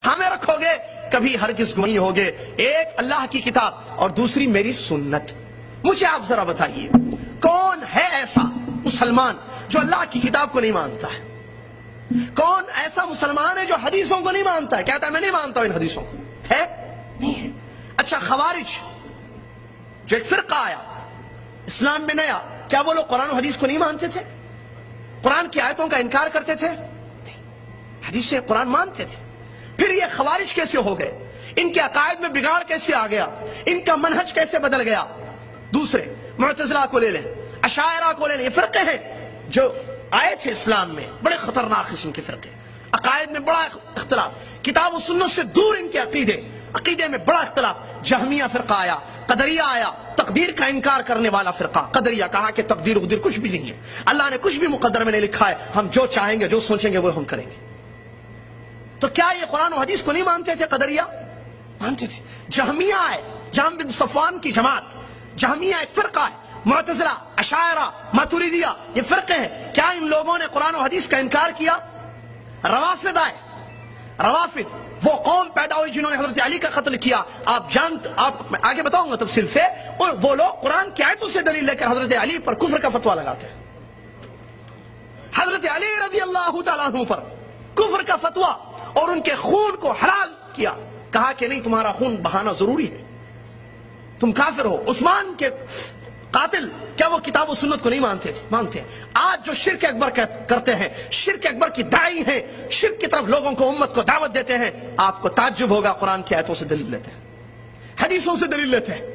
ہمیں رکھو گے کبھی ہرگز گمراہ ہوگے. ایک اللہ کی کتاب اور دوسری میری سنت. مجھے آپ ذرا بتائیے کون ہے ایسا مسلمان جو اللہ کی کتاب کو نہیں مانتا ہے؟ کون ایسا مسلمان ہے جو حدیثوں کو نہیں مانتا ہے؟ کہتا ہے میں نہیں مانتا ہوں ان حدیثوں کو. ہے؟ نہیں ہے. اچھا خوارج جو ایک فرقہ آیا اسلام میں نیا، کیا وہ لوگ قرآن و حدیث کو نہیں مانتے تھے؟ قرآن کی آیتوں کا انکار کرتے تھے؟ نہیں، حدیث سے قرآن مانتے تھے. پھر یہ خوارج کیسے ہو گئے؟ ان کے عقائد میں بگاڑ کیسے آ گیا؟ ان کا منہج کیسے بدل گیا؟ دوسرے معتزلہ کو لے لیں، اشاعرہ کو لے لیں، یہ فرقے ہیں جو آئے تھے اسلام میں، بڑے خطرناک قسم کے فرقے. عقائد میں بڑا اختلاف، کتاب و سنت سے دور ان کے عقیدے میں بڑا اختلاف. جہمیہ فرقہ آیا، قدریہ آیا، تقدیر کا انکار کرنے والا فرقہ. قدریہ کہا کہ تقدیر وقدیر کچھ بھی نہیں ہے، اللہ نے کچھ بھی مقدر میں نہیں لکھا ہے، ہم جو چاہیں گے جو سوچیں گے وہ ہم کریں گے. تو کیا یہ قرآن و حدیث کو نہیں مانتے تھے؟ قدریہ مانتے تھے. جہمیہ ہے، جہم بن صفوان کی جماعت، جہمیہ ایک فرقہ ہے. معتزلہ، اشاعرہ، ماتریدیہ یہ فرقے ہیں. کیا ان لوگوں نے قرآن و حدیث کا انکار کیا؟ روافض آئے. روافض وہ قوم پیدا ہوئی جنہوں نے حضرت علی کا قتل کیا. آپ میں آگے بتاؤں گا تفصیل سے. اور وہ لوگ قرآن کی آیتوں سے دلیل لے کر حضرت علی پر کفر کا فتویٰ لگاتے ہیں. حضرت علی رضی اللہ تعالیٰ عنہ پر کفر کا فتویٰ اور ان کے خون کو حلال کیا. کہا کہ نہیں تمہارا خون بہانا ضروری ہے، تم کافر ہو. عثمان کے قاتل کیا وہ کتاب و سنت کو نہیں مانتے تھے؟ مانتے ہیں. آج جو شرک اکبر کرتے ہیں، شرک اکبر کی داعی ہیں، شرک کی طرف لوگوں کو، امت کو دعوت دیتے ہیں، آپ کو تعجب ہوگا قرآن کی آیتوں سے دلیل لیتے ہیں، حدیثوں سے دلیل لیتے ہیں.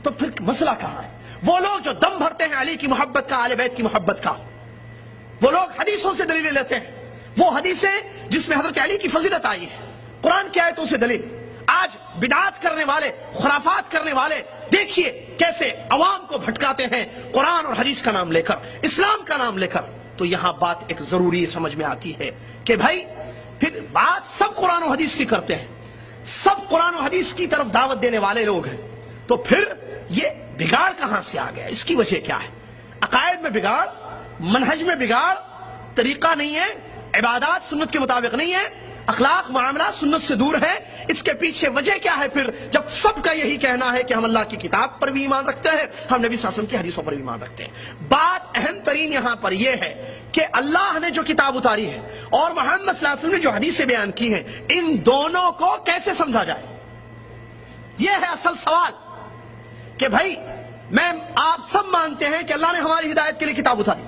تو پھر مسئلہ کہاں ہے؟ وہ لوگ جو دم بھرتے ہیں علی کی محبت کا، اہل بیت کی محبت کا، وہ لوگ حدیثوں سے دلیل لیتے ہیں. وہ حدیثیں جس میں حضرت علی کی فضیلت آئی ہے، قرآن کی آیتوں سے دلیل. آج بدعات کرنے والے، خرافات کرنے والے دیکھیے کیسے عوام کو بھٹکاتے ہیں قرآن اور حدیث کا نام لے کر، اسلام کا نام لے کر. تو یہاں بات ایک ضروری سمجھ میں آتی ہے کہ بھائی پھر بات سب قرآن و حدیث کی کرتے ہیں، سب قرآن و حدیث کی طرف دعوت دینے والے لوگ ہیں. تو پھر یہ بگاڑ کہاں سے آ گیا؟ اس کی وجہ کیا ہے؟ عقائد میں بگاڑ، منہج میں بگاڑ، طریقہ نہیں ہے، عبادات سنت کے مطابق نہیں ہے، اخلاق معاملات سنت سے دور ہے. اس کے پیچھے وجہ کیا ہے؟ پھر جب سب کا یہی کہنا ہے کہ ہم اللہ کی کتاب پر بھی ایمان رکھتے ہیں، ہم نبی صلی اللہ علیہ وسلم کی حدیثوں پر بھی ایمان رکھتے ہیں. بات اہم ترین یہاں پر یہ ہے کہ اللہ نے جو کتاب اتاری ہے اور محمد صلی اللہ علیہ وسلم نے جو حدیثیں بیان کی ہیں، ان دونوں کو کیسے سمجھا جائے؟ یہ ہے اصل سوال. کہ بھائی آپ سب مانتے ہیں کہ اللہ نے ہماری ہدایت کے لیے کتاب اتاری،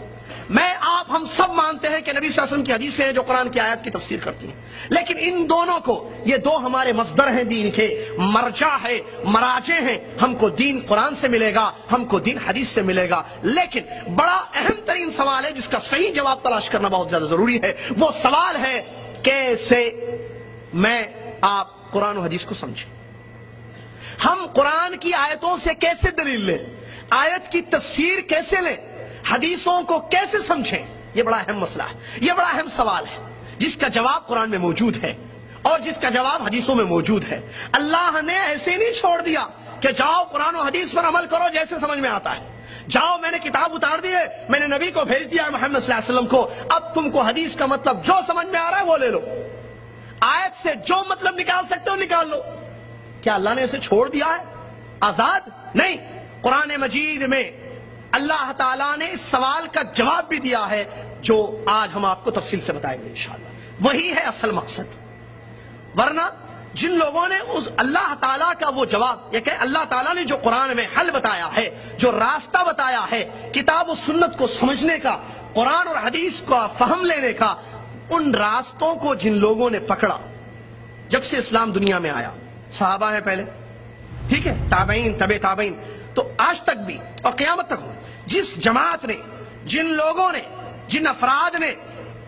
ہم سب مانتے ہیں کہ نبی صلی اللہ علیہ وسلم کی حدیثیں ہیں جو قرآن کی آیات کی تفسیر کرتی ہیں، لیکن ان دونوں کو، یہ دو ہمارے مصدر ہیں دین کے، مرجع ہے، مراجع ہیں. ہم کو دین قرآن سے ملے گا، ہم کو دین حدیث سے ملے گا. لیکن بڑا اہم ترین سوال ہے جس کا صحیح جواب تلاش کرنا بہت زیادہ ضروری ہے. وہ سوال ہے کیسے آپ قرآن و حدیث کو سمجھیں؟ ہم قرآن کی آیتوں سے کیسے دلیل لیں؟ آیت کی تفسیر کیسے لیں؟ حدیثوں کو کیسے سمجھیں؟ یہ بڑا اہم مسئلہ ہے، یہ بڑا اہم سوال ہے جس کا جواب قرآن میں موجود ہے اور جس کا جواب حدیثوں میں موجود ہے. اللہ نے ایسے نہیں چھوڑ دیا کہ جاؤ قرآن و حدیث پر عمل کرو جیسے سمجھ میں آتا ہے. جاؤ میں نے کتاب اتار دی ہے، میں نے نبی کو بھیج دیا ہے محمد صلی اللہ علیہ وسلم کو، اب تم کو حدیث کا مطلب جو سمجھ میں آ رہا ہے وہ لے لو، آیت سے جو مطلب نکال سکتے ہو نکال لو. کیا اللہ نے اسے چھوڑ دیا ہے آزاد؟ نہیں. قرآن مجید میں اللہ تعالیٰ نے اس سوال کا جواب بھی دیا ہے جو آج ہم آپ کو تفصیل سے بتائیں گے انشاءاللہ. وہی ہے اصل مقصد. ورنہ جن لوگوں نے اس اللہ تعالیٰ کا وہ جواب، یہ کہ اللہ تعالیٰ نے جو قرآن میں حل بتایا ہے، جو راستہ بتایا ہے کتاب و سنت کو سمجھنے کا، قرآن اور حدیث کا فہم لینے کا، ان راستوں کو جن لوگوں نے پکڑا جب سے اسلام دنیا میں آیا، صحابہ ہیں پہلے، ٹھیک ہے، تابعین، تبع تابعین، تو آج تک بھی اور قیامت تک ہو، جس جماعت نے، جن لوگوں نے، جن افراد نے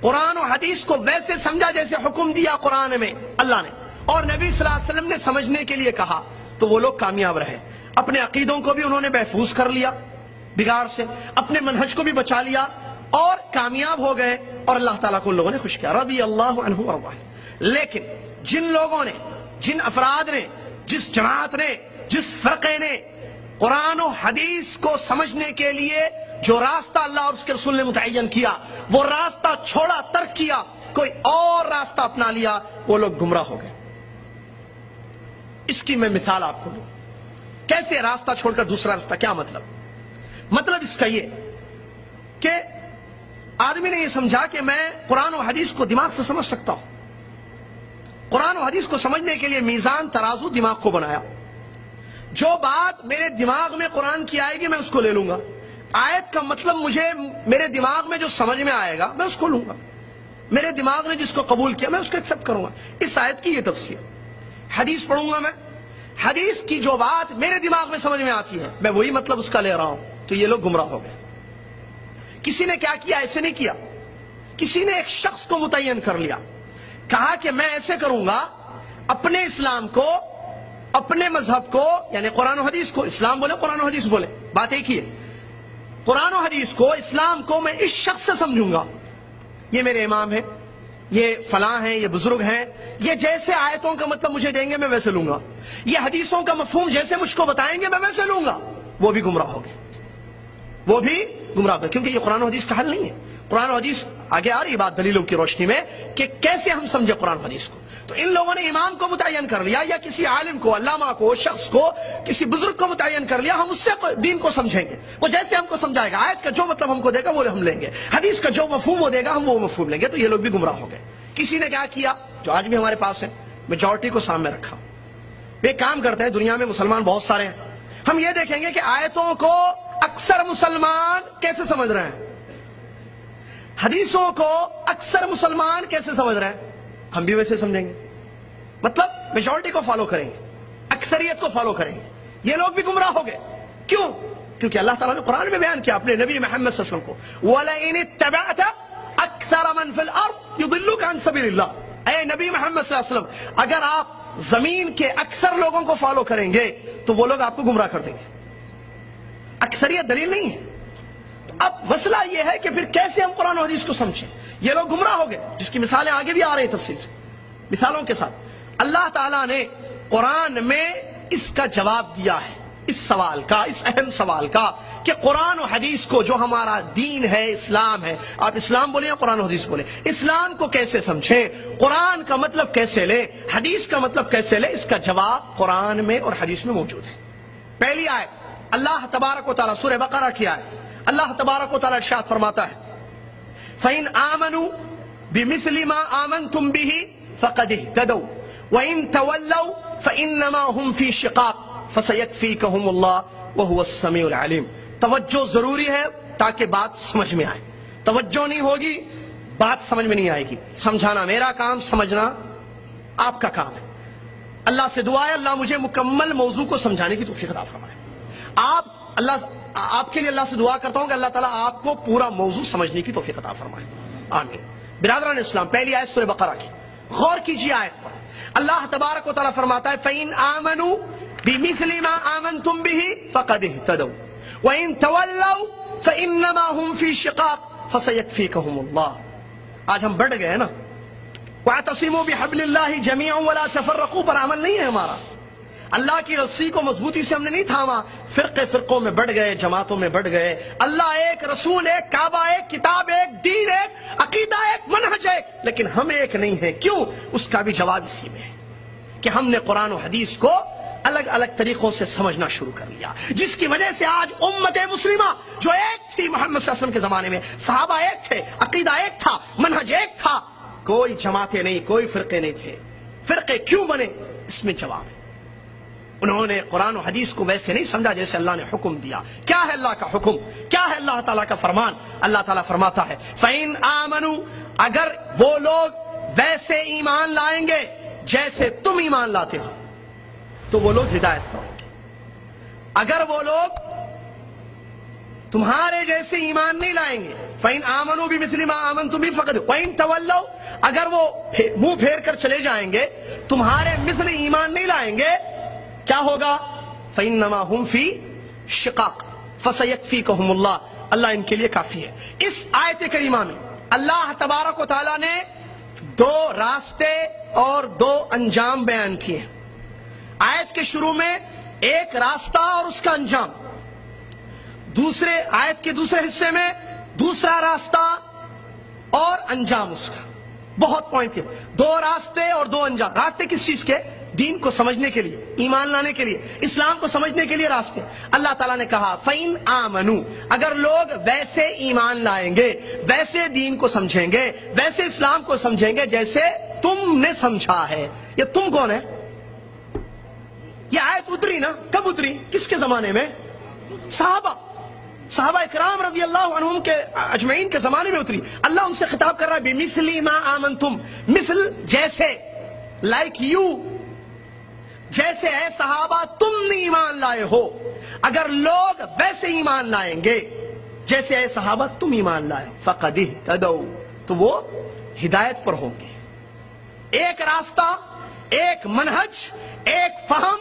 قرآن و حدیث کو ویسے سمجھا جیسے حکم دیا قرآن میں اللہ نے اور نبی صلی اللہ علیہ وسلم نے سمجھنے کے لیے کہا، تو وہ لوگ کامیاب رہے. اپنے عقیدوں کو بھی انہوں نے محفوظ کر لیا بگاڑ سے، اپنے منہج کو بھی بچا لیا اور کامیاب ہو گئے اور اللہ تعالیٰ کو ان لوگوں نے خوش کیا، رضی اللہ عنہ وارضاہ. لیکن جن لوگوں نے، جن افراد نے، جس جماعت نے، جس فرقے نے قرآن و حدیث کو سمجھنے کے لیے جو راستہ اللہ اور اس کے رسول نے متعین کیا، وہ راستہ چھوڑا، ترک کیا، کوئی اور راستہ اپنا لیا، وہ لوگ گمراہ ہو گئے۔ اس کی میں مثال آپ کو دوں، کیسے راستہ چھوڑ کر دوسرا راستہ، کیا مطلب؟ مطلب اس کا یہ کہ آدمی نے یہ سمجھا کہ میں قرآن و حدیث کو دماغ سے سمجھ سکتا ہوں۔ قرآن و حدیث کو سمجھنے کے لیے میزان ترازو دماغ کو بنایا، جو بات میرے دماغ میں قرآن کی آئے گی میں اس کو لے لوں گا، آیت کا مطلب مجھے میرے دماغ میں جو سمجھ میں آئے گا میں اس کو لوں گا، میرے دماغ نے جس کو قبول کیا میں اس کو ایکسپٹ کروں گا۔ اس آیت کی یہ تفسیر، حدیث پڑھوں گا میں، حدیث کی جو بات میرے دماغ میں سمجھ میں آتی ہے میں وہی مطلب اس کا لے رہا ہوں، تو یہ لوگ گمراہ ہو گئے۔ کسی نے کیا کیا؟ ایسے نہیں کیا، کسی نے ایک شخص کو متعین کر لیا، کہا کہ میں ایسے کروں گا، اپنے اسلام کو، اپنے مذہب کو، یعنی قرآن و حدیث کو، اسلام بولے قرآن و حدیث بولے بات ایک ہی ہے، قرآن و حدیث کو، اسلام کو میں اس شخص سے سمجھوں گا، یہ میرے امام ہیں، یہ فلاں ہیں، یہ بزرگ ہیں، یہ جیسے آیتوں کا مطلب مجھے دیں گے میں ویسے لوں گا، یہ حدیثوں کا مفہوم جیسے مجھ کو بتائیں گے میں ویسے لوں گا۔ وہ بھی گمراہ ہو گئے، وہ بھی گمراہ ہو گئے، کیونکہ یہ قرآن و حدیث کا حل نہیں ہے۔ قرآن و حدیث آگے آ رہی بات دلیلوں کی روشنی میں کہ کیسے ہم سمجھے قرآن و حدیث کو۔ تو ان لوگوں نے امام کو متعین کر لیا، یا کسی عالم کو، علامہ کو، شخص کو، کسی بزرگ کو متعین کر لیا، ہم اس سے دین کو سمجھیں گے، وہ جیسے ہم کو سمجھائے گا، آیت کا جو مطلب ہم کو دے گا وہ ہم لیں گے، حدیث کا جو مفہوم وہ دے گا ہم وہ مفہوم لیں گے۔ تو یہ لوگ بھی گمراہ ہو گئے۔ کسی نے کیا کیا، جو آج بھی ہمارے پاس ہے، میجورٹی کو سامنے رکھا، وہ کام کرتے ہیں، دنیا میں مسلمان بہت سارے ہیں، ہم یہ دیکھیں گے کہ آیتوں کو اکثر مسلمان کیسے سمجھ رہے ہیں، حدیثوں کو اکثر مسلمان کیسے سمجھ رہے ہیں، ہم بھی ویسے سمجھیں گے، مطلب میجورٹی کو فالو کریں گے، اکثریت کو فالو کریں گے۔ یہ لوگ بھی گمراہ ہو گئے، کیوں؟ کیونکہ اللہ تعالیٰ نے قرآن میں بیان کیا اپنے نبی محمد صلی اللہ علیہ وسلم کو، وَلَئِنِ اتَّبَعْتَ أَكْثَرَ مَنْ فِي الْأَرْضِ يُضِلُّكَ عَنْ سَبِيلِ اللَّهِ، اے نبی محمد صلی اللہ علیہ وسلم، اگر آپ زمین کے اکثر لوگوں کو فالو کریں گے تو وہ لوگ آپ کو گمراہ کر دیں گے۔ اکثریت دلیل نہیں ہے۔ اب مسئلہ یہ ہے کہ پھر کیسے ہم قرآن و حدیث کو سمجھیں؟ یہ لوگ گمراہ ہو گئے، جس کی مثالیں آگے بھی آ رہی ہیں تفصیل سے، مثالوں کے ساتھ۔ اللہ تعالیٰ نے قرآن میں اس کا جواب دیا ہے، اس سوال کا، اس اہم سوال کا، کہ قرآن و حدیث کو، جو ہمارا دین ہے، اسلام ہے، آپ اسلام بولیں یا قرآن و حدیث بولیں، اسلام کو کیسے سمجھیں، قرآن کا مطلب کیسے لیں، حدیث کا مطلب کیسے لیں، اس کا جواب قرآن میں اور حدیث میں موجود ہے۔ پہلی آیت اللہ تبارک و تعالیٰ، سورہ بقرہ کی آیت، اللہ تبارک و تعالیٰ ارشاد فرماتا ہے فَإِنْ آمَنُوا بِمِثْلِ مَا آمَنْتُمْ بِهِ فَقَدِ اهْتَدَوْا وَإِنْ تَوَلَّوْا فَإِنَّمَا هُمْ فِي شِقَاقٍ فَسَيَكْفِيكَهُمُ اللَّهُ وَهُوَ السَّمِيعُ الْعَلِيمُ۔ توجہ ضروری ہے تاکہ بات سمجھ میں آئے، توجہ نہیں ہوگی بات سمجھ میں نہیں آئے گی۔ سمجھانا میرا کام، سمجھنا آپ کا کام ہے۔ اللہ سے دعا ہے اللہ مجھے مکمل موضوع کو سمجھانے کی توفیق عطا فرمائے۔ آپ کے لیے اللہ سے دعا کرتا ہوں کہ اللہ تعالیٰ آپ کو پورا موضوع سمجھنے کی توفیق عطا فرمائے، آمین۔ برادران اسلام، پہلی آیت سورہ بقرہ کی، غور کیجیے آیت پر۔ اللہ تبارک و تعالیٰ فرماتا ہے فَإِنْ آمَنُوا بِمِثْلِ مَا آمَنْتُمْ بِهِ فَقَدِ اهْتَدَوْا وَإِنْ تَوَلَّوْا فَإِنَّمَا هُمْ فِي شِقَاقٍ فَسَيَكْفِيكَهُمُ اللَّهُ۔ آج ہم بڑھ گئے نا، وَاعْتَصِمُوا بِحَبْلِ اللَّهِ جَمِيعًا وَلَا تَفَرَّقُوا پر عمل نہیں ہے ہمارا۔ اللہ کی رسی کو مضبوطی سے ہم نے نہیں تھاما، فرقوں میں بڑھ گئے، جماعتوں میں بڑھ گئے۔ اللہ ایک، رسول ایک، کعبہ ایک، کتاب ایک، دین ایک، عقیدہ ایک، منہج ایک، لیکن ہم ایک نہیں ہیں۔ کیوں؟ اس کا بھی جواب اسی میں ہے کہ ہم نے قرآن و حدیث کو الگ الگ طریقوں سے سمجھنا شروع کر لیا، جس کی وجہ سے آج امت مسلمہ جو ایک تھی محمد صلی اللہ علیہ وسلم کے زمانے میں، صحابہ ایک تھے، عقیدہ ایک تھا، منہج ایک تھا، کوئی جماعتیں نہیں، کوئی فرقے نہیں تھے۔ فرقے کیوں بنے؟ اس میں جواب ہے، انہوں نے قرآن و حدیث کو ویسے نہیں سمجھا جیسے اللہ نے حکم دیا۔ کیا ہے اللہ کا حکم؟ کیا ہے اللہ تعالیٰ کا فرمان؟ اللہ تعالیٰ فرماتا ہے فَإِنْ آمَنُوا، اگر وہ لوگ ویسے ایمان لائیں گے جیسے تم ایمان لاتے ہو تو وہ لوگ ہدایت پائیں گے۔ اگر وہ لوگ تمہارے جیسے ایمان نہیں لائیں گے، فَإِنْ آمَنُوا بِمِثْلِ مَا آمَنْتُمْ بِهِ فَقَدْ وَإِنْ تَوَلَّوْا، اگر وہ منہ پھیر کر چلے جائیں گے، تمہارے مثل ایمان نہیں لائیں گے، کیا ہوگا؟ فَإِنَّمَا هُمْ فِي شِقَاقٍ فَسَيَكْفِيكَهُمُ اللَّهُ، اللہ ان کے لیے کافی ہے۔ اس آیت کریمہ میں اللہ تبارک و تعالیٰ نے دو راستے اور دو انجام بیان کیے ہیں۔ آیت کے شروع میں ایک راستہ اور اس کا انجام، دوسرے آیت کے دوسرے حصے میں دوسرا راستہ اور انجام اس کا۔ بہت پوائنٹ کے دو راستے اور دو انجام. راستے کس چیز کے؟ دین کو سمجھنے کے لیے, ایمان لانے کے لیے, اسلام کو سمجھنے کے لیے راستے. اللہ تعالیٰ نے کہا فَإِنْ آمَنُوا, اگر لوگ ویسے ایمان لائیں گے, ویسے دین کو سمجھیں گے, ویسے اسلام کو سمجھیں گے جیسے تم نے سمجھا ہے. یہ تم کون ہے؟ یہ آیت اتری نا, کب اتری, کس کے زمانے میں؟ صحابہ اکرام رضی اللہ عنہم کے اجمعین کے زمانے میں اتری. اللہ ان سے خطاب کر رہا ہے بِمِثْلِ مَا آمَنْتُمْ, مثل جیسے, like you, جیسے اے صحابہ تم نے ایمان لائے ہو. اگر لوگ ویسے ایمان لائیں گے جیسے اے صحابہ تم ایمان لائے, فَقَدِ اهْتَدَوْا, تو وہ ہدایت پر ہوں گے. ایک راستہ, ایک منہج, ایک فہم,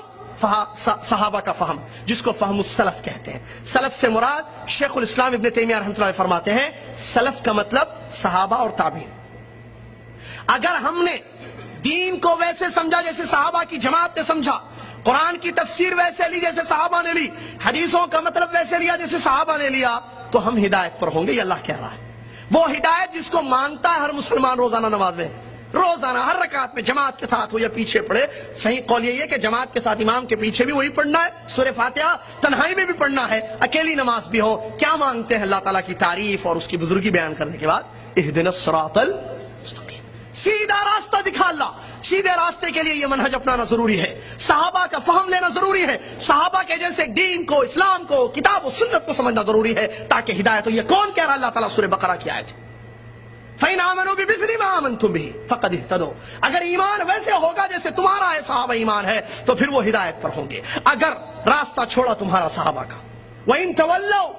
صحابہ کا فہم جس کو فہم السلف کہتے ہیں. سلف سے مراد شیخ الاسلام ابن تیمیہ رحمۃ اللہ علیہ فرماتے ہیں سلف کا مطلب صحابہ اور تابعین. اگر ہم نے دین کو ویسے سمجھا جیسے صحابہ کی جماعت نے سمجھا, قرآن کی تفسیر ویسے لی جیسے صحابہ نے لی, حدیثوں کا مطلب ویسے لیا جیسے صحابہ نے لیا, تو ہم ہدایت پر ہوں گے. یہ اللہ کہہ رہا ہے. وہ ہدایت جس کو مانگتا ہے ہر مسلمان روزانہ نماز میں, روزانہ ہر رکعت میں جماعت کے ساتھ ہو یا پیچھے پڑھے. صحیح قول یہ ہے کہ جماعت کے ساتھ امام کے پیچھے بھی وہی پڑھنا ہے, سورہ فاتحہ تنہائی میں بھی پڑھنا ہے, اکیلی نماز بھی ہو. کیا مانگتے ہیں اللہ تعالیٰ کی تعریف اور اس کی بزرگی بیان کرنے کے بعد, اہدنا الصراط المستقیم, سیدھا راستہ دکھا اللہ. سیدھے راستے کے لیے یہ منہج اپنانا ضروری ہے, صحابہ کا فہم لینا ضروری ہے, صحابہ کے جیسے دین کو, اسلام کو, کتاب و سنت کو سمجھنا ضروری ہے تاکہ ہدایت ہو. یہ کون کہہ رہا ہے؟ اللہ تعالیٰ سورہ بقرہ کی آیت ہے فَإِنْ آمَنُوا بِمِثْلِ مَا آمَنْتُمْ بِهِ فَقَدِ اهْتَدَوْا. اگر ایمان ویسے ہوگا جیسے تمہارا ہے صحابہ ایمان ہے تو پھر وہ ہدایت پر ہوں گے. اگر راستہ چھوڑا تمہارا صحابہ کا, وَإِنْ تَوَلَّوْا,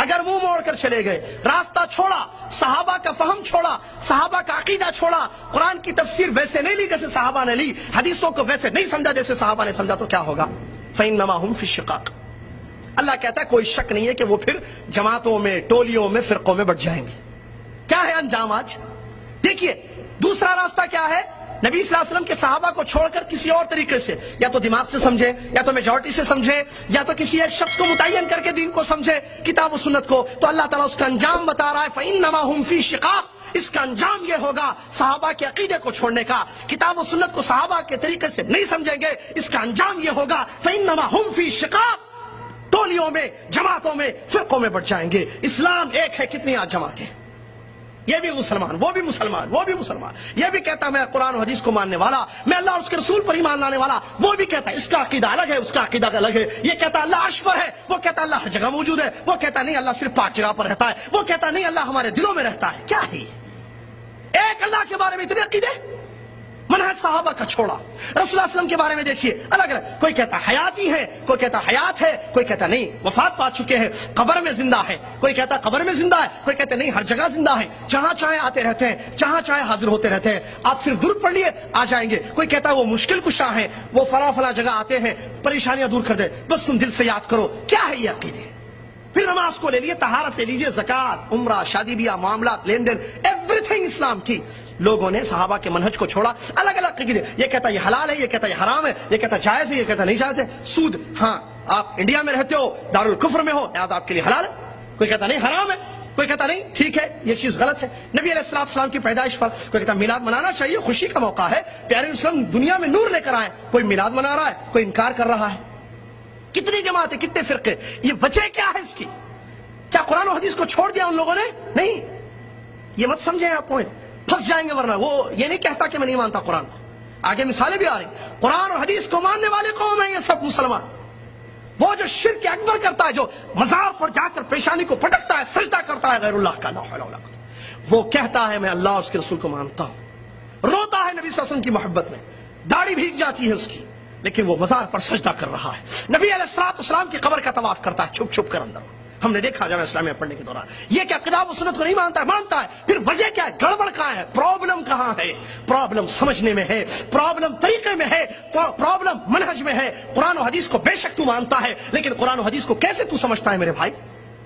اگر منہ موڑ کر چلے گئے, راستہ چھوڑا, صحابہ کا فہم چھوڑا, صحابہ کا عقیدہ چھوڑا, قرآن کی تفسیر ویسے نہیں لی جیسے صحابہ نے لی, حدیثوں کو ویسے نہیں سمجھا جیسے صحابہ نے سمجھا, تو کیا ہوگا؟ فَإِنَّمَا هُمْ فِي الشِّقَاقِ. اللہ کہتا ہے کوئی شک نہیں ہے کہ وہ پھر جماعتوں میں, ٹولیوں میں, فرقوں میں بٹ جائیں گے. کیا ہے انجام آج؟ دیکھیے دوسرا راستہ کیا ہے, نبی صلی اللہ علیہ وسلم کے صحابہ کو چھوڑ کر کسی اور طریقے سے, یا تو دماغ سے سمجھے, یا تو میجورٹی سے سمجھے, یا تو کسی ایک شخص کو متعین کر کے دین کو سمجھے, کتاب و سنت کو, تو اللہ تعالیٰ اس کا انجام بتا رہا ہے فَإِنَّمَا هُمْ فِي شِقَاقٍ. اس کا انجام یہ ہوگا صحابہ کے عقیدے کو چھوڑنے کا, کتاب و سنت کو صحابہ کے طریقے سے نہیں سمجھیں گے, اس کا انجام یہ ہوگا فَإِنَّمَا هُمْ فِي شِقَاقٍ. ٹولیوں میں, جماعتوں میں, فرقوں میں بٹ جائیں گے. اسلام ایک ہے, کتنی آج جماعتیں, یہ بھی مسلمان, وہ بھی مسلمان, وہ بھی مسلمان. یہ بھی کہتا ہے میں قرآن و حدیث کو ماننے والا, میں اللہ اور اس کے رسول پر ایمان لانے والا, وہ بھی کہتا ہے اس کا عقیدہ الگ ہے, اس کا عقیدہ الگ ہے. یہ کہتا ہے اللہ عرش پر ہے, وہ کہتا ہے اللہ ہر جگہ موجود ہے, وہ کہتا ہے نہیں اللہ صرف پاک جگہ پر رہتا ہے, وہ کہتا ہے نہیں اللہ ہمارے دلوں میں رہتا ہے. کیا ہے ایک اللہ کے بارے میں اتنے عقیدے؟ منہج صحابہ کا چھوڑا. رسول اللہ صلی اللہ علیہ وسلم کے بارے میں دیکھیے الگ الگ, کوئی کہتا حیاتی ہے, کوئی کہتا حیات ہے, کوئی کہتا نہیں وفات پا چکے ہیں, قبر میں زندہ ہے, کوئی کہتا قبر میں زندہ ہے, کوئی کہتے نہیں ہر جگہ زندہ ہے, جہاں چاہے آتے رہتے ہیں, جہاں چاہے حاضر ہوتے رہتے ہیں, آپ صرف درود پڑھ لیے آ جائیں گے. کوئی کہتا وہ مشکل کشا ہیں, وہ فلاں فلاں جگہ آتے ہیں, پریشانیاں دور کر دے, بس تم دل سے یاد کرو. کیا ہے یہ عقیدے؟ پھر نماز کو لے لیے, طہارت لے لیجیے, زکات, عمرہ, شادی بیاہ, معاملات, لین دین, ایوری تھنگ اسلام کی. لوگوں نے صحابہ کے منہج کو چھوڑا, الگ الگ عقیدے. یہ کہتا یہ حلال ہے, یہ کہتا یہ حرام ہے, یہ کہتا جائز ہے, یہ کہتا نہیں جائز ہے. سود, ہاں آپ انڈیا میں رہتے ہو, دارالکفر میں ہو, لہذا آپ کے لیے حلال ہے. کوئی کہتا نہیں حرام ہے, کوئی کہتا نہیں ٹھیک ہے یہ چیز غلط ہے. نبی علیہ السلام کی پیدائش پر کوئی کہتا میلاد منانا چاہیے, خوشی کا موقع ہے, پیارے اسلام دنیا میں نور لے کر آئے. کوئی میلاد منا رہا ہے, کوئی انکار کر رہا ہے. کتنی جماعتیں, کتنے فرقے, یہ وجہ کیا ہے اس کی؟ کیا قرآن و حدیث کو چھوڑ دیا ان لوگوں نے؟ نہیں, یہ مت سمجھیں آپ پوائنٹ, پھنس جائیں گے. ورنہ وہ یہ نہیں کہتا کہ میں نہیں مانتا قرآن کو, آگے مثالیں بھی آ رہی. قرآن اور حدیث کو ماننے والے قوم ہیں یہ سب مسلمان. وہ جو شرک اکبر کرتا ہے, جو مزار پر جا کر پیشانی کو پٹکتا ہے, سجدہ کرتا ہے غیر اللہ کا, لا حول ولا قوت, وہ کہتا ہے میں اللہ اور اس کے رسول کو مانتا ہوں, روتا ہے نبی صلی اللہ علیہ وسلم کی محبت میں, داڑھی بھیگ جاتی ہے اس کی, لیکن وہ مزار پر سجدہ کر رہا ہے. نبی علیہ السلام کی قبر کا طواف کرتا ہے چھپ چھپ کر اندر, ہم نے دیکھا جامعہ اسلامیہ پڑھنے کے دوران. یہ کیا کتاب و سنت کو نہیں مانتا ہے؟ مانتا ہے. پھر وجہ کیا ہے, گڑبڑ کہاں ہے, پرابلم کہاں ہے؟ پرابلم سمجھنے میں ہے, پرابلم طریقے میں ہے, پرابلم منہج میں ہے. قرآن و حدیث کو بے شک تو مانتا ہے, لیکن قرآن و حدیث کو کیسے تو سمجھتا ہے میرے بھائی؟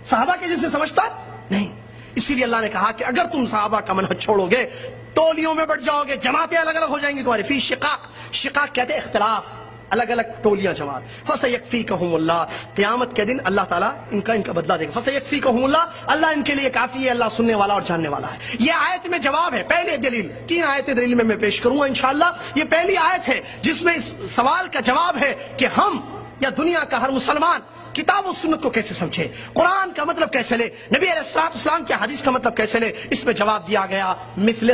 صحابہ کے جیسے سمجھتا نہیں. اسی لیے اللہ نے کہا کہ اگر تم صحابہ کا منہج چھوڑو گے, ٹولیوں میں بٹ جاؤ گے, جماعتیں الگ الگ ہو جائیں گی تمہاری. فی شقاق, شقاق کہتے ہیں اختلاف, الگ الگ ٹولیاں جماعت. فَسَيَكْفِيكَهُمُ اللَّهُ, قیامت کے دن اللہ تعالیٰ ان کا بدلہ دے گا. فَسَيَكْفِيكَهُمُ اللَّهُ, اللہ ان کے لیے کافی ہے, اللہ سننے والا اور جاننے والا ہے. یہ آیت میں جواب ہے. پہلے دلیل, 3 آیتیں دلیل میں پیش کروں گا انشاءاللہ. یہ پہلی آیت ہے جس میں اس سوال کا جواب ہے کہ ہم یا دنیا کا ہر مسلمان کتاب و سنت کو کیسے سمجھے, قرآن کا مطلب کیسے لے, نبی علیہ السلام کی حدیث کا مطلب کیسے لے. اس میں جواب دیا گیا مثل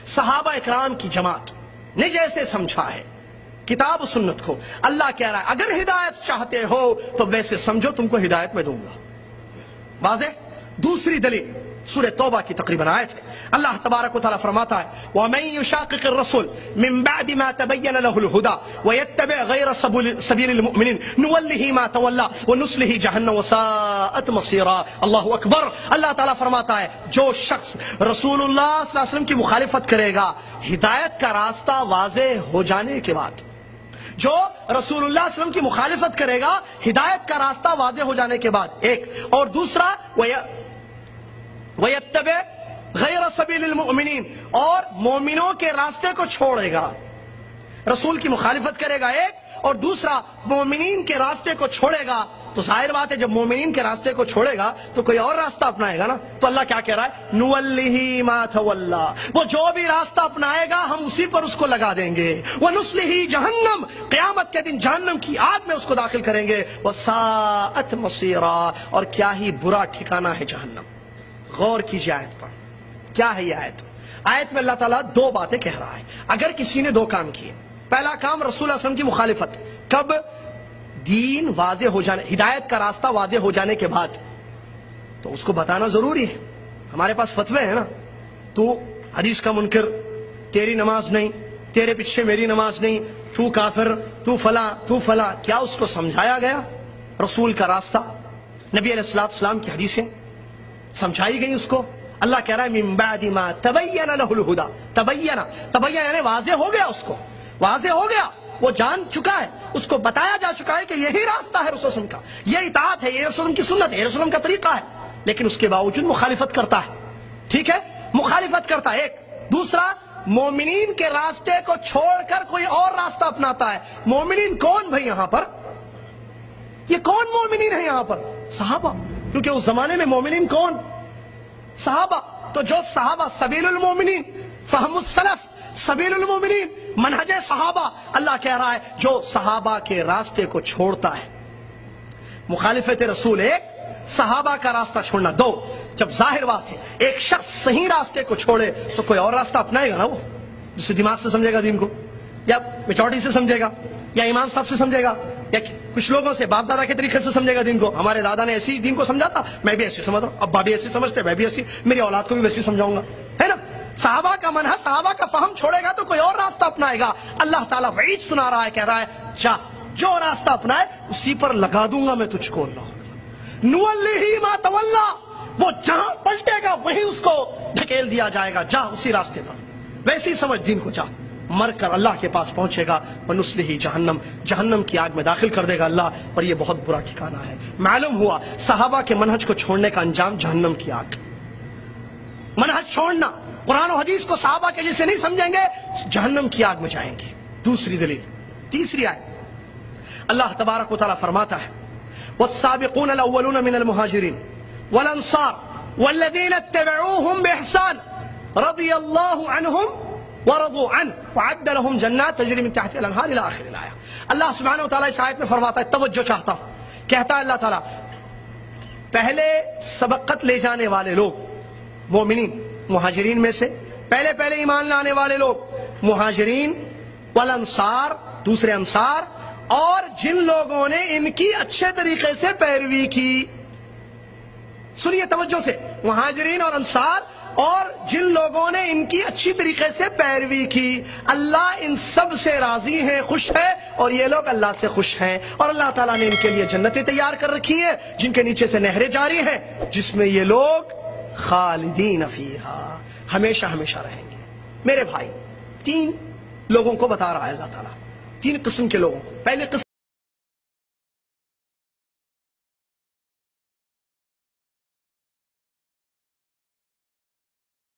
صحابہ اکرام کی جماعت نے جیسے سمجھا ہے کتاب و سنت کو. اللہ کہہ رہا ہے اگر ہدایت چاہتے ہو تو ویسے سمجھو, تم کو ہدایت میں دوں گا. واضح. دوسری دلیل سورہ توبہ کی تقریباً آیت ہے. اللہ تبارک و تعالیٰ فرماتا ہے وَمَن يُشَاقِقِ الرَّسُولَ مِن بَعْدِ مَا تَبَيَّنَ لَهُ الْهُدَى وَيَتَّبِعْ غَيْرَ سَبِيلِ الْمُؤْمِنِينَ نُوَلِّهِ مَا تَوَلَّى وَنُصْلِهِ جَهَنَّمَ وَسَاءَتْ مَصِيرًا. اللہ اکبر. اللہ تعالیٰ فرماتا ہے جو شخص رسول اللہ صلی اللہ علیہ وسلم کی مخالفت کرے گا ہدایت کا راستہ واضح ہو جانے کے بعد, جو رسول اللہ صلی اللہ علیہ وسلم کی مخالفت کرے گا ہدایت کا راستہ واضح ہو جانے کے بعد, ایک. اور دوسرا وَيَتَّبِعْ غَيْرَ سَبِيلِ الْمُؤْمِنِينَ, اور مومنوں کے راستے کو چھوڑے گا. رسول کی مخالفت کرے گا ایک, اور دوسرا مومنین کے راستے کو چھوڑے گا. تو ظاہر بات ہے جب مومنین کے راستے کو چھوڑے گا تو کوئی اور راستہ اپنائے گا نا. تو اللہ کیا کہہ رہا ہے نُوَلِّهِ مَا تَوَلَّى, وہ جو بھی راستہ اپنائے گا ہم اسی پر اس کو لگا دیں گے. وَنُصْلِهِ جَهَنَّمَ, قیامت کے دن جہنم کی آگ میں اس کو داخل کریں گے. وَسَاءَتْ مَصِيرًا, اور کیا ہی برا ٹھکانہ ہے جہنم. غور کیجیے آیت پر, کیا ہے یہ آیت. آیت میں اللہ تعالیٰ 2 باتیں کہہ رہا ہے. اگر کسی نے 2 کام کیے, پہلا کام رسول اللہ صلی اللہ علیہ وسلم کی مخالفت, کب دین واضح ہو جانے, ہدایت کا راستہ واضح ہو جانے کے بعد, تو اس کو بتانا ضروری ہے. ہمارے پاس فتوے ہیں نا, تو حدیث کا منکر, تیری نماز نہیں, تیرے پیچھے میری نماز نہیں, تو کافر, تو فلاں تو فلاں. کیا اس کو سمجھایا گیا رسول کا راستہ, نبی علیہ السلام کی حدیثیں سمجھائی گئی اس کو؟ اللہ کہہ رہا ہے من بعد ما تبین له الہدی, تبین یعنی واضح ہو گیا, اس کو واضح ہو گیا, وہ جان چکا ہے, اس کو بتایا جا چکا ہے کہ یہی راستہ ہے رسول اللہ کا, یہ اطاعت ہے, یہ رسول اللہ کی سنت ہے, یہ رسول اللہ کا طریقہ ہے. لیکن اس کے باوجود مخالفت کرتا ہے. ٹھیک ہے, مخالفت کرتا ہے ایک. دوسرا مومنین کے راستے کو چھوڑ کر کوئی اور راستہ اپناتا ہے. مومنین کون بھائی یہاں پر, یہ کون مومنین ہے یہاں پر؟ صحابہ. کیونکہ اس زمانے میں مومنین کون؟ صحابہ. تو جو صحابہ, سبیل المومنین, فہم السلف, سبیل المومنین, منہج صحابہ. اللہ کہہ رہا ہے جو صحابہ کے راستے کو چھوڑتا ہے. مخالفت رسول ایک, صحابہ کا راستہ چھوڑنا دو. جب ظاہر بات ہے ایک شخص صحیح راستے کو چھوڑے تو کوئی اور راستہ اپنائے گا نا, وہ جسے دماغ سے سمجھے گا دین کو, یا میچورٹی سے سمجھے گا, یا امام صاحب سے سمجھے گا, یا کچھ لوگوں سے باپ دادا کے طریقے سے سمجھے گا دین کو. ہمارے دادا نے ایسی دین کو سمجھا تھا, میں بھی ایسی سمجھ رہا ہوں, ابا بھی ایسی سمجھتے, میں بھی ایسی, میری اولاد کو بھی ویسی سمجھاؤں گا, ہے نا. صحابہ کا منہج, صحابہ کا فہم چھوڑے گا تو کوئی اور راستہ اپنائے گا. اللہ تعالیٰ وعید سنا رہا ہے, کہہ رہا ہے جا, جو راستہ اپنائے اسی پر لگا دوں گا میں تجھ کو. اللہ نُوَلِّهِ مَا تَوَلَّى, وہ جہاں پلٹے گا وہیں اس کو ڈھکیل دیا جائے گا, جا اسی راستے پر, ویسی سمجھ دین کو, جا. مر کر اللہ کے پاس پہنچے گا, وَنُصْلِهِ جہنم, جہنم کی آگ میں داخل کر دے گا اللہ, اور یہ بہت برا ٹھکانہ ہے. معلوم ہوا صحابہ کے منہج کو چھوڑنے کا انجام جہنم کی آگ. منہج چھوڑنا, قرآن و حدیث کو صحابہ کے جیسے نہیں سمجھیں گے, جہنم کی آگ میں جائیں گے. دوسری دلیل, تیسری آیت, اللہ تبارک و تعالیٰ فرماتا ہے والسابقون الاولون من المہاجرین والانصار والذین اتبعوهم بإحسان رضی اللہ عنہم ورضوا عنہ وعد لهم جنات تجری من تحتها الانہار الى آخر الآیہ. اللہ سبحانہ و تعالیٰ اس آیت میں فرماتا ہے, توجہ چاہتا ہوں, کہتا ہے اللہ تعالیٰ پہلے سبقت لے جانے والے لوگ مومنین, مہاجرین میں سے پہلے ایمان لانے والے لوگ مہاجرین, والانصار دوسرے انصار, اور جن لوگوں نے ان کی اچھے طریقے سے پیروی کی. سنیے توجہ سے, مہاجرین اور انصار اور جن لوگوں نے ان کی اچھی طریقے سے پیروی کی, اللہ ان سب سے راضی ہے, خوش ہے, اور یہ لوگ اللہ سے خوش ہیں. اور اللہ تعالیٰ نے ان کے لیے جنتیں تیار کر رکھی ہیں جن کے نیچے سے نہریں جاری ہیں, جس میں یہ لوگ خالدین فیہا, ہمیشہ ہمیشہ رہیں گے. میرے بھائی, 3 لوگوں کو بتا رہا ہے اللہ تعالیٰ, 3 قسم کے لوگوں کو. پہلے قسم